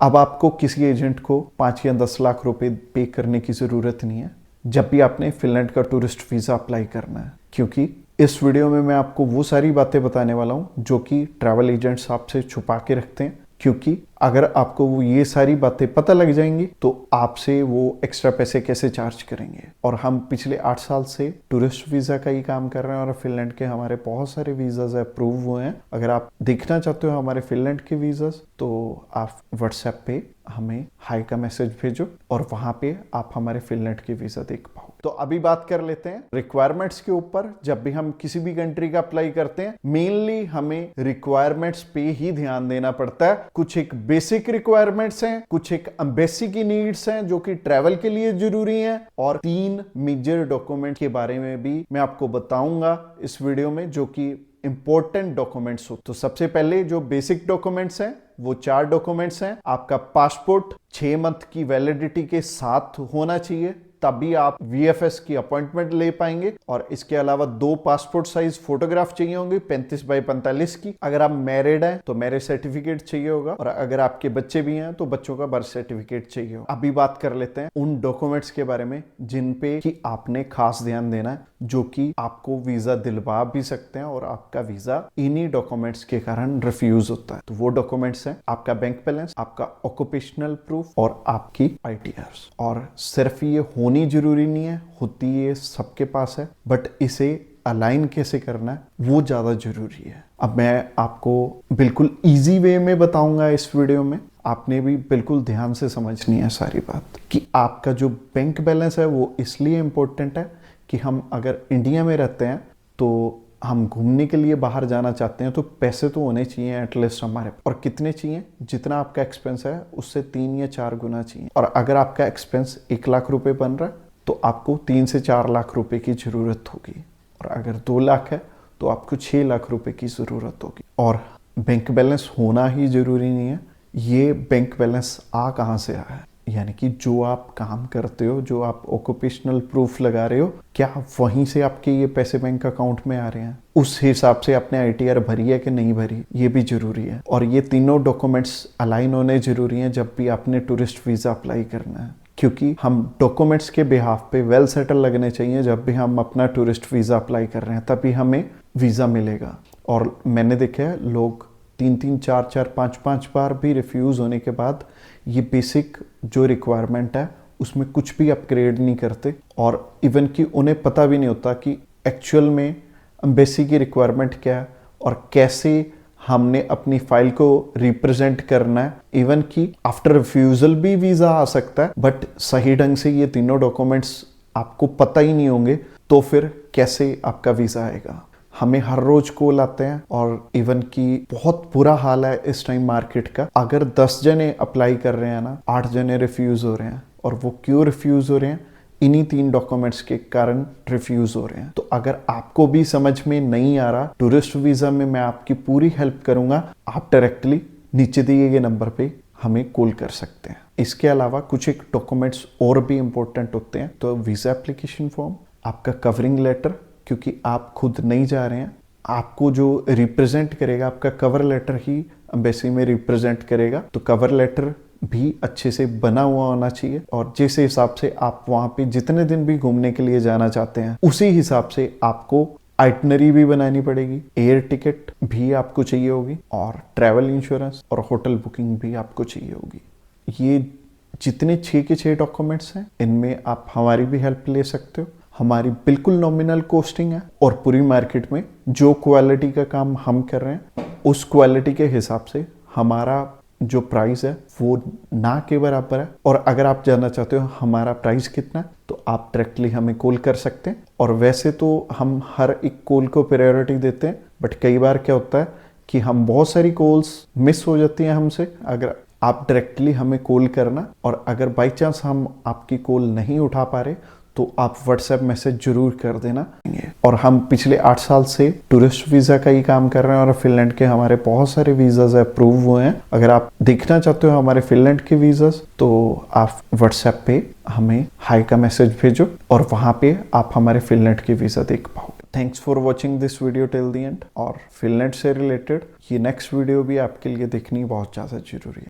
अब आपको किसी एजेंट को 5 या 10 लाख रुपए पे करने की ज़रूरत नहीं है जब भी आपने फिनलैंड का टूरिस्ट वीज़ा अप्लाई करना है, क्योंकि इस वीडियो में मैं आपको वो सारी बातें बताने वाला हूँ जो कि ट्रैवल एजेंट्स आपसे छुपा के रखते हैं। क्योंकि अगर आपको वो ये सारी बातें पता लग जाएंगी तो आपसे वो एक्स्ट्रा पैसे कैसे चार्ज करेंगे। और हम पिछले 8 साल से टूरिस्ट वीज़ा का ही काम कर रहे हैं और फिनलैंड के हमारे बहुत सारे वीज़ाज अप्रूव हुए हैं। अगर आप देखना चाहते हो हमारे फिनलैंड के वीज़ाज तो आप व्हाट्सएप पे हमें हाई का मैसेज भेजो और वहां पे आप हमारे फिनलैंड के वीज़ा देख पाओ। तो अभी बात कर लेते हैं रिक्वायरमेंट्स के ऊपर। जब भी हम किसी भी कंट्री का अप्लाई करते हैं मेनली हमें रिक्वायरमेंट्स पे ही ध्यान देना पड़ता है। कुछ एक बेसिक रिक्वायरमेंट्स हैं, कुछ एक एम्बेसी की नीड्स हैं जो कि ट्रैवल के लिए जरूरी हैं, और 3 मेजर डॉक्यूमेंट के बारे में भी मैं आपको बताऊंगा इस वीडियो में जो कि इंपॉर्टेंट डॉक्यूमेंट्स हो। तो सबसे पहले जो बेसिक डॉक्यूमेंट्स हैं वो 4 डॉक्यूमेंट्स हैं। आपका पासपोर्ट 6 मंथ की वैलिडिटी के साथ होना चाहिए, तभी आप VFS की अपॉइंटमेंट ले पाएंगे। और इसके अलावा 2 पासपोर्ट साइज फोटोग्राफ चाहिए होंगे 35 बाई 45 की। अगर आप मैरिड हैं तो मैरिज सर्टिफिकेट चाहिए होगा, और अगर आपके बच्चे भी हैं तो बच्चों का बर्थ सर्टिफिकेट चाहिए होगा। अभी बात कर लेते हैं उन डॉक्यूमेंट्स के बारे में जिन पे कि आपने खास ध्यान देना है, जो कि आपको वीजा दिलवा भी सकते हैं और आपका वीजा इन्हीं डॉक्यूमेंट्स के कारण रिफ्यूज होता है। तो वो डॉक्यूमेंट्स हैं आपका बैंक बैलेंस, आपका ऑक्यूपेशनल प्रूफ और आपकी ITRs। और सिर्फ ये होनी जरूरी नहीं है, होती ये सबके पास है, बट इसे अलाइन कैसे करना है वो ज्यादा जरूरी है। अब मैं आपको बिल्कुल इजी वे में बताऊंगा इस वीडियो में। आपने भी बिल्कुल ध्यान से समझनी है सारी बात कि आपका जो बैंक बैलेंस है वो इसलिए इंपॉर्टेंट है कि हम अगर इंडिया में रहते हैं तो हम घूमने के लिए बाहर जाना चाहते हैं तो पैसे तो होने चाहिए एटलीस्ट हमारे। और कितने चाहिए? जितना आपका एक्सपेंस है उससे 3 या 4 गुना चाहिए। और अगर आपका एक्सपेंस 1 लाख रुपए बन रहा है तो आपको 3 से 4 लाख रुपए की जरूरत होगी, और अगर 2 लाख है तो आपको 6 लाख रुपए की जरूरत होगी। और बैंक बैलेंस होना ही जरूरी नहीं है। ये बैंक बैलेंस आ कहाँ से रहा है, यानी कि जो आप काम करते हो, जो आप ऑक्यूपेशनल प्रूफ लगा रहे हो, क्या वहीं से आपके ये पैसे बैंक अकाउंट में आ रहे हैं? उस हिसाब से आपने ITR भरी है कि नहीं भरी, ये भी जरूरी है। और ये तीनों डॉक्यूमेंट्स अलाइन होने जरूरी हैं जब भी आपने टूरिस्ट वीजा अप्लाई करना है, क्योंकि हम डॉक्यूमेंट्स के बिहाफ पे वेल सेटल लगने चाहिए जब भी हम अपना टूरिस्ट वीजा अप्लाई कर रहे हैं, तभी हमें वीजा मिलेगा। और मैंने देखा है लोग 3-3, 4-4, 5-5 बार भी रिफ्यूज होने के बाद ये बेसिक जो रिक्वायरमेंट है उसमें कुछ भी अपग्रेड नहीं करते, और इवन कि उन्हें पता भी नहीं होता कि एक्चुअल में एम्बेसी की रिक्वायरमेंट क्या है और कैसे हमने अपनी फाइल को रिप्रेजेंट करना है। इवन कि आफ्टर रिफ्यूजल भी वीज़ा आ सकता है, बट सही ढंग से ये तीनों डॉक्यूमेंट्स आपको पता ही नहीं होंगे तो फिर कैसे आपका वीज़ा आएगा। हमें हर रोज कॉल आते हैं, और इवन कि बहुत बुरा हाल है इस टाइम मार्केट का। अगर 10 जने अप्लाई कर रहे हैं ना, 8 जने रिफ्यूज हो रहे हैं। और वो क्यों रिफ्यूज हो रहे हैं? इन्हीं 3 डॉक्यूमेंट्स के कारण रिफ्यूज हो रहे हैं। तो अगर आपको भी समझ में नहीं आ रहा टूरिस्ट वीजा में, मैं आपकी पूरी हेल्प करूंगा। आप डायरेक्टली नीचे दिए गए नंबर पे हमें कॉल कर सकते हैं। इसके अलावा कुछ एक डॉक्यूमेंट्स और भी इंपॉर्टेंट होते हैं। तो वीजा एप्लीकेशन फॉर्म, आपका कवरिंग लेटर, क्योंकि आप खुद नहीं जा रहे हैं, आपको जो रिप्रेजेंट करेगा आपका कवर लेटर ही एम्बेसी में रिप्रेजेंट करेगा। तो कवर लेटर भी अच्छे से बना हुआ होना चाहिए, और जिस हिसाब से आप वहां पे जितने दिन भी घूमने के लिए जाना चाहते हैं उसी हिसाब से आपको आइटनरी भी बनानी पड़ेगी। एयर टिकट भी आपको चाहिए होगी, और ट्रैवल इंश्योरेंस और होटल बुकिंग भी आपको चाहिए होगी। ये जितने 6 के 6 डॉक्यूमेंट्स हैं इनमें आप हमारी भी हेल्प ले सकते हो। हमारी बिल्कुल नॉमिनल कॉस्टिंग है, और पूरी मार्केट में जो क्वालिटी का काम हम कर रहे हैं उस क्वालिटी के हिसाब से हमारा जो प्राइस है वो ना के बराबर है। और अगर आप जानना चाहते हो हमारा प्राइस कितना है तो आप डायरेक्टली हमें कॉल कर सकते हैं। और वैसे तो हम हर एक कॉल को प्रायोरिटी देते हैं, बट कई बार क्या होता है कि हम बहुत सारी कॉल्स मिस हो जाती हैं हमसे। अगर आप डायरेक्टली हमें कॉल करना, और अगर बाई चांस हम आपकी कॉल नहीं उठा पा रहे तो आप व्हाट्सएप मैसेज जरूर कर देना। और हम पिछले 8 साल से टूरिस्ट वीजा का ही काम कर रहे हैं, और फिनलैंड के हमारे बहुत सारे वीजाज अप्रूव हुए हैं। अगर आप देखना चाहते हो हमारे फिनलैंड के वीजाज तो आप व्हाट्सएप पे हमें हाई का मैसेज भेजो, और वहां पे आप हमारे फिनलैंड के वीजा देख पाओगे। Thanks for watching this video till the end. और फिनलैंड से रिलेटेड ये नेक्स्ट वीडियो भी आपके लिए देखनी बहुत ज़्यादा जरूरी है।